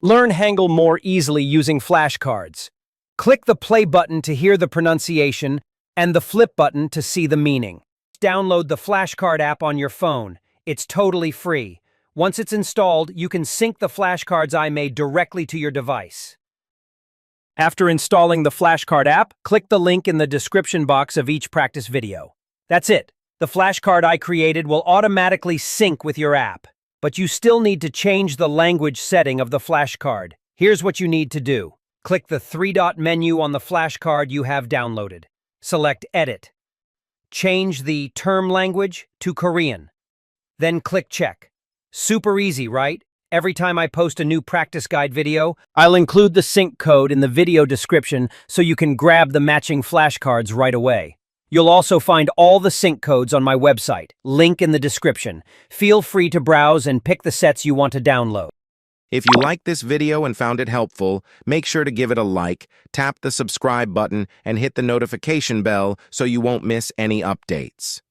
Learn Hangul more easily using flashcards. Click the play button to hear the pronunciation and the flip button to see the meaning. Download the Flashcard app on your phone. It's totally free. Once it's installed, you can sync the flashcards I made directly to your device. After installing the Flashcard app, click the link in the description box of each practice video. That's it. The flashcard I created will automatically sync with your app. But you still need to change the language setting of the flashcard. Here's what you need to do. Click the three-dot menu on the flashcard you have downloaded. Select Edit. Change the term language to Korean. Then click Check. Super easy, right? Every time I post a new practice guide video, I'll include the sync code in the video description so you can grab the matching flashcards right away. You'll also find all the sync codes on my website, link in the description. Feel free to browse and pick the sets you want to download. If you liked this video and found it helpful, make sure to give it a like, tap the subscribe button, and hit the notification bell so you won't miss any updates.